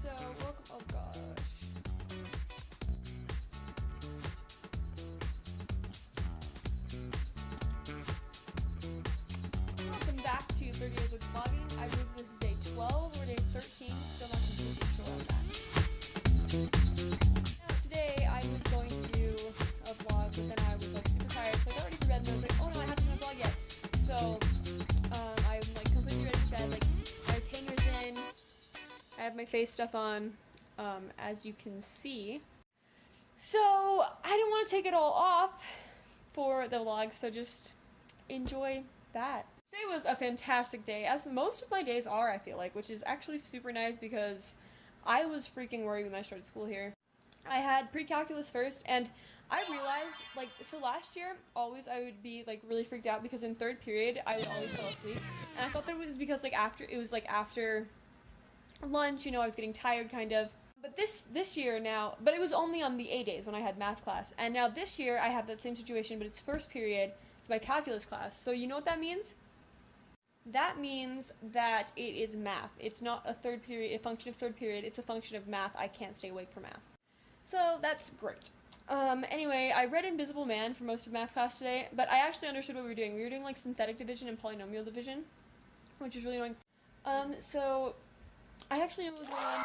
So, welcome. Oh gosh. Welcome back to 30 Days of Vlogging. I believe this is day 12 or day 13. Still not completely sure on that. Now, today I was going to do a vlog, but then I was like super tired, so I'd already read and I was like, oh no, I haven't done a vlog yet. So, I'm like completely ready for bed. Like, my tanger's in. I have my face stuff on, as you can see. So, I didn't want to take it all off for the vlog, so just enjoy that. Today was a fantastic day, as most of my days are, I feel like, which is actually super nice because I was freaking worried when I started school here. I had pre-calculus first, and I realized, like, so last year, always I would be, like, really freaked out because in third period, I would always fall asleep, and I thought that it was because, like, after lunch, you know, I was getting tired, kind of. But this year now, but it was only on the A days when I had math class, and now this year I have that same situation, but it's first period, it's my calculus class, so you know what that means? That means that it is math. It's not a third period, a function of third period, it's a function of math. I can't stay awake for math. So that's great. Anyway, I read Invisible Man for most of math class today, but I actually understood what we were doing. We were doing, like, synthetic division and polynomial division, which is really annoying. So I actually know what was going on.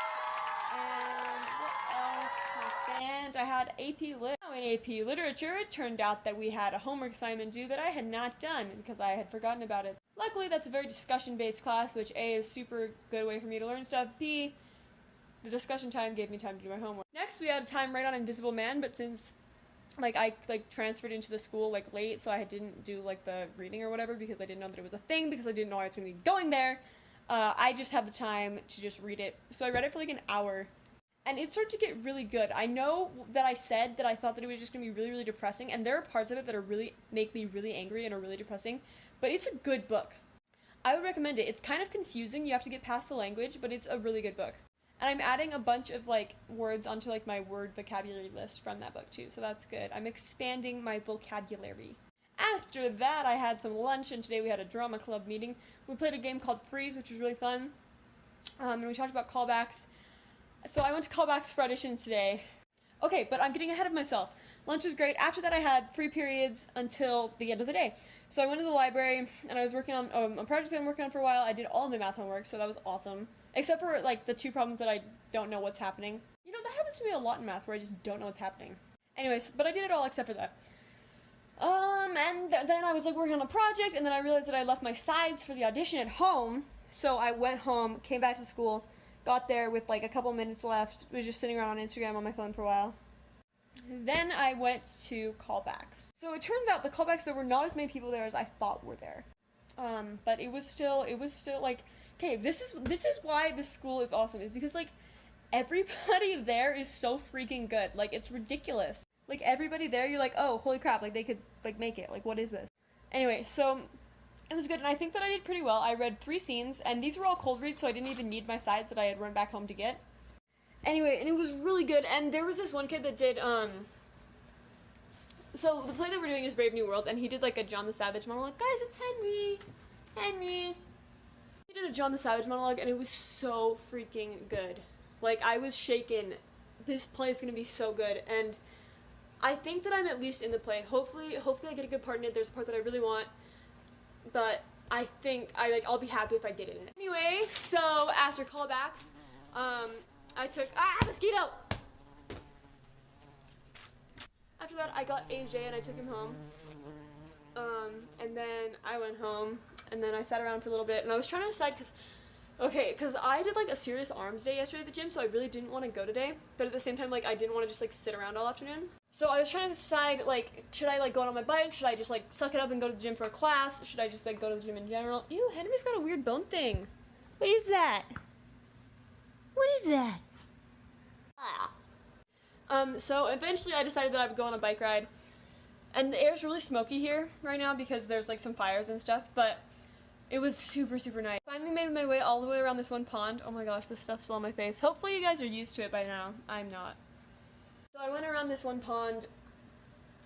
And what else happened? I had AP Lit. Now in AP Literature, it turned out that we had a homework assignment due that I had not done because I had forgotten about it. Luckily, that's a very discussion-based class, which A, is super good way for me to learn stuff, B, the discussion time gave me time to do my homework. Next, we had time right on Invisible Man, but since, like, I, like, transferred into the school, like, late, so I didn't do, like, the reading or whatever because I didn't know that it was a thing, because I didn't know I was going to be going there. I just had the time to just read it. So I read it for like an hour, and it started to get really good. I know that I said that I thought that it was just going to be really, really depressing, and there are parts of it that are make me really angry and are really depressing, but it's a good book. I would recommend it. It's kind of confusing. You have to get past the language, but it's a really good book. And I'm adding a bunch of, like, words onto, like, my word vocabulary list from that book, too, so that's good. I'm expanding my vocabulary. After that, I had some lunch, and today we had a drama club meeting. We played a game called Freeze, which was really fun, and we talked about callbacks. So I went to callbacks for auditions today. Okay, but I'm getting ahead of myself. Lunch was great. After that, I had free periods until the end of the day. So I went to the library, and I was working on a project that I'm working on for a while. I did all of my math homework, so that was awesome. Except for, like, the two problems that I don't know what's happening. You know, that happens to me a lot in math, where I just don't know what's happening. Anyways, but I did it all except for that. And then I was, like, working on a project, and then I realized that I left my sides for the audition at home, so I went home, came back to school, got there with, like, a couple minutes left, was just sitting around on Instagram on my phone for a while. Then I went to callbacks. So it turns out the callbacks, there were not as many people there as I thought were there. But it was still, like, okay, this is why this school is awesome, is because, like, everybody there is so freaking good. Like, it's ridiculous. Like, everybody there, you're like, oh, holy crap, like, they could, like, make it. Like, what is this? Anyway, so it was good, and I think that I did pretty well. I read 3 scenes, and these were all cold reads, so I didn't even need my sides that I had run back home to get. Anyway, and it was really good, and there was this one kid that did, so the play that we're doing is Brave New World, and he did, like, a John the Savage monologue. Guys, it's Henry. He did a John the Savage monologue, and it was so freaking good. Like, I was shaken. This play is gonna be so good, and I think that I'm at least in the play. Hopefully I get a good part in it. There's a part that I really want, but I think I'll be happy if I get in it. Anyway, so after callbacks, I took mosquito. After that, I got AJ and I took him home. And then I went home, and then I sat around for a little bit, and I was trying to decide because I did, like, a serious arms day yesterday at the gym, so I really didn't want to go today, but at the same time, like, I didn't want to just, like, sit around all afternoon. So I was trying to decide, like, should I, like, go out on my bike? Should I just, like, suck it up and go to the gym for a class? Should I just, like, go to the gym in general? Ew, Henry's got a weird bone thing. What is that? What is that? So eventually I decided that I would go on a bike ride. And the air's really smoky here right now because there's, like, some fires and stuff, but it was super, super nice. Finally made my way all the way around this one pond. Oh my gosh, this stuff's still on my face. Hopefully you guys are used to it by now. I'm not. So I went around this one pond,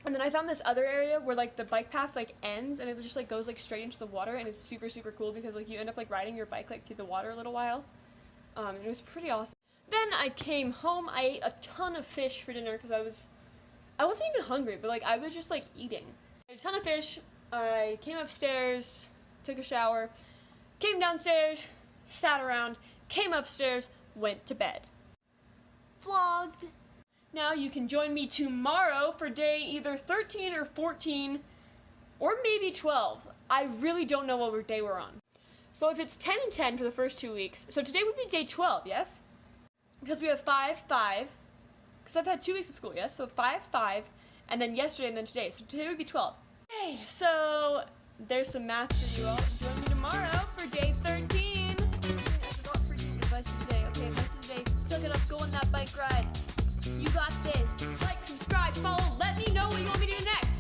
and then I found this other area where, like, the bike path, like, ends, and it just, like, goes, like, straight into the water, and it's super, super cool because, like, you end up, like, riding your bike, like, through the water a little while. And it was pretty awesome. Then I came home, I ate a ton of fish for dinner because I wasn't even hungry, but like I was just like eating. I ate a ton of fish, I came upstairs, took a shower, came downstairs, sat around, came upstairs, went to bed. Vlogged. Now you can join me tomorrow for day either 13 or 14 or maybe 12. I really don't know what day we're on. So if it's 10 and 10 for the first 2 weeks, so today would be day 12, yes? Because we have 5, 5, because I've had 2 weeks of school, yes? So 5, 5, and then yesterday and then today. So today would be 12. Okay, so there's some math for you all. Join me tomorrow for day 13. I forgot freaking advice of the day. Okay, advice of the day. Suck it up, go on that bike ride. You got this. Like, subscribe, follow, let me know what you want me to do next.